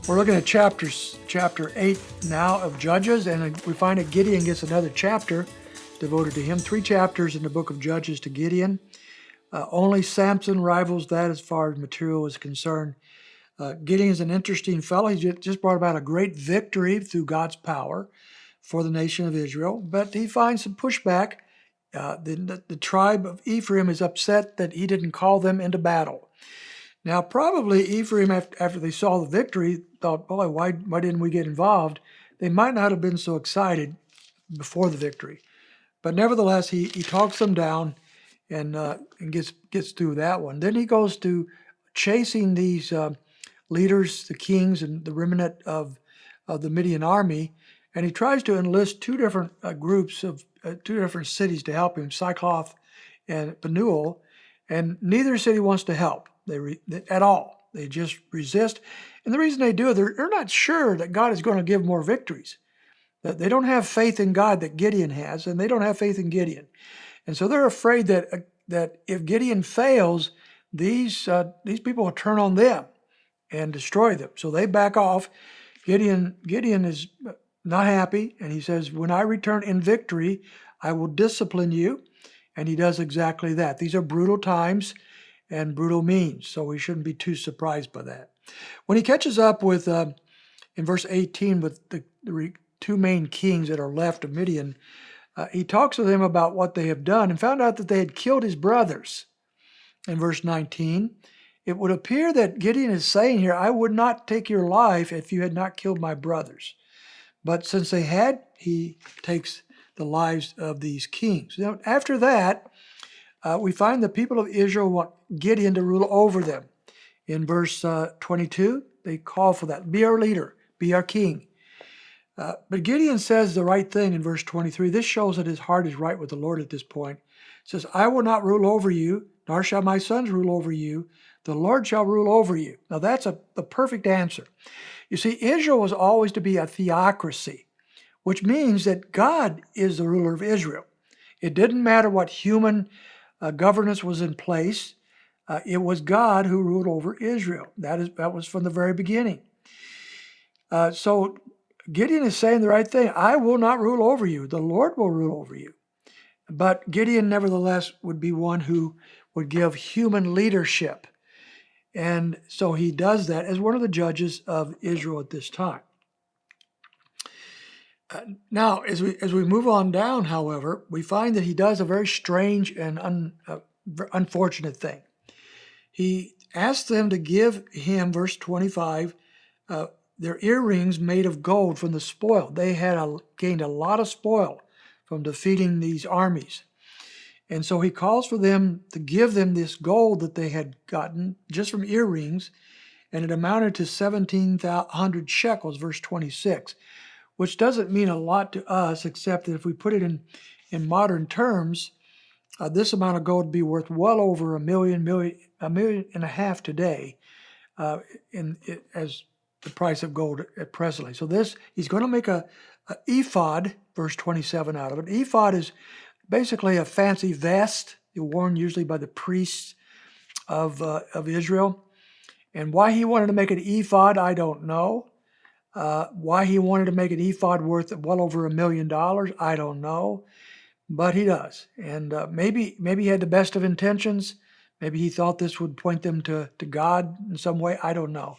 We're looking at chapter 8 now of Judges, and we find that Gideon gets another chapter devoted to him. 3 chapters in the book of Judges to Gideon. Only Samson rivals that as far as material is concerned. Gideon is an interesting fellow. He just brought about a great victory through God's power for the nation of Israel, but he finds some pushback. The tribe of Ephraim is upset that he didn't call them into battle. Now, probably Ephraim, after they saw the victory, thought, boy, why didn't we get involved? They might not have been so excited before the victory. But nevertheless, he talks them down and gets through that one. Then he goes to chasing these leaders, the kings, and the remnant of the Midian army, and he tries to enlist two different groups of two different cities to help him, Cycloth and Penuel, and neither city wants to help at all. They just resist. And the reason they do it, they're not sure that God is going to give more victories. That they don't have faith in God that Gideon has, and they don't have faith in Gideon. And so they're afraid that if Gideon fails, these people will turn on them and destroy them. So they back off. Gideon is not happy, and he says, when I return in victory, I will discipline you. And he does exactly that. These are brutal times and brutal means, so we shouldn't be too surprised by that. When he catches up with, in verse 18, with the two main kings that are left of Midian, he talks to them about what they have done and found out that they had killed his brothers. In verse 19, it would appear that Gideon is saying here, I would not take your life if you had not killed my brothers. But since they had, he takes the lives of these kings. Now, after that, we find the people of Israel want Gideon to rule over them. In verse 22, they call for that. Be our leader, be our king. But Gideon says the right thing in verse 23. This shows that his heart is right with the Lord at this point. It says, I will not rule over you, nor shall my sons rule over you. The Lord shall rule over you. Now that's the perfect answer. You see, Israel was always to be a theocracy, which means that God is the ruler of Israel. It didn't matter what human governance was in place. It was God who ruled over Israel. That was from the very beginning. So Gideon is saying the right thing. I will not rule over you. The Lord will rule over you. But Gideon, nevertheless, would be one who would give human leadership. And so he does that as one of the judges of Israel at this time. Now, as we move on down, however, we find that he does a very strange and unfortunate thing. He asks them to give him, verse 25, their earrings made of gold from the spoil. They had gained a lot of spoil from defeating these armies. And so he calls for them to give them this gold that they had gotten just from earrings, and it amounted to 1,700 shekels, verse 26. Which doesn't mean a lot to us, except that if we put it in modern terms, this amount of gold would be worth well over $1.5 million today, as the price of gold at presently. So he's going to make a ephod, verse 27, out of it. Ephod is basically a fancy vest worn usually by the priests of Israel. And why he wanted to make an ephod, I don't know. Why he wanted to make an ephod worth well over $1 million, I don't know, but he does. And maybe he had the best of intentions. Maybe he thought this would point them to God in some way. I don't know.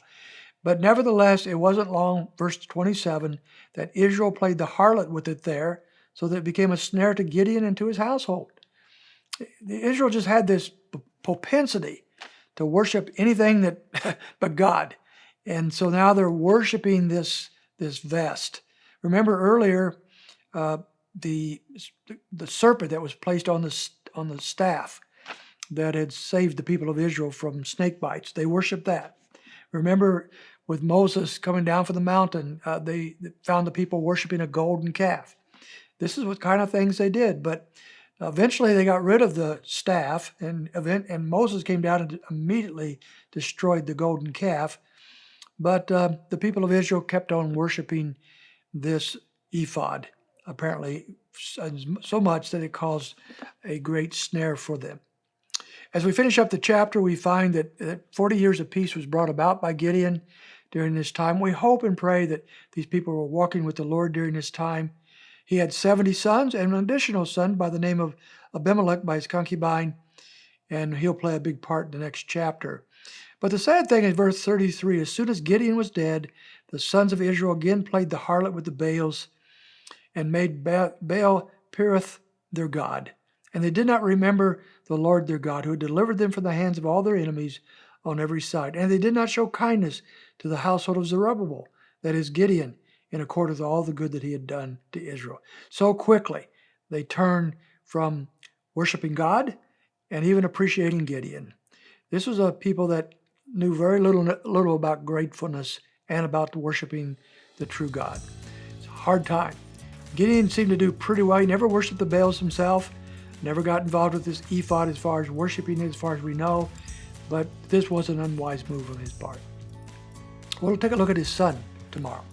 But nevertheless, it wasn't long, verse 27, that Israel played the harlot with it there, so that it became a snare to Gideon and to his household. Israel just had this propensity to worship anything but God. And so now they're worshiping this vest. Remember earlier, the serpent that was placed on the staff that had saved the people of Israel from snake bites. They worshiped that. Remember with Moses coming down from the mountain, they found the people worshiping a golden calf. This is what kind of things they did. But eventually they got rid of the staff, and Moses came down and immediately destroyed the golden calf. But the people of Israel kept on worshiping this ephod, apparently so much that it caused a great snare for them. As we finish up the chapter, we find that 40 years of peace was brought about by Gideon. during this time. We hope and pray that these people were walking with the Lord during this time. He had 70 sons and an additional son by the name of Abimelech by his concubine, and he'll play a big part in the next chapter. But the sad thing is verse 33, as soon as Gideon was dead, the sons of Israel again played the harlot with the Baals and made Baal Perith their god. And they did not remember the Lord their God, who had delivered them from the hands of all their enemies on every side. And they did not show kindness to the household of Zerubbabel, that is Gideon, in accordance with all the good that he had done to Israel. So quickly they turned from worshiping God and even appreciating Gideon. This was a people that knew very little about gratefulness and about worshiping the true God. It's a hard time. Gideon seemed to do pretty well. He never worshiped the Baals himself, never got involved with this ephod as far as worshiping it, as far as we know, but this was an unwise move on his part. We'll take a look at his son tomorrow.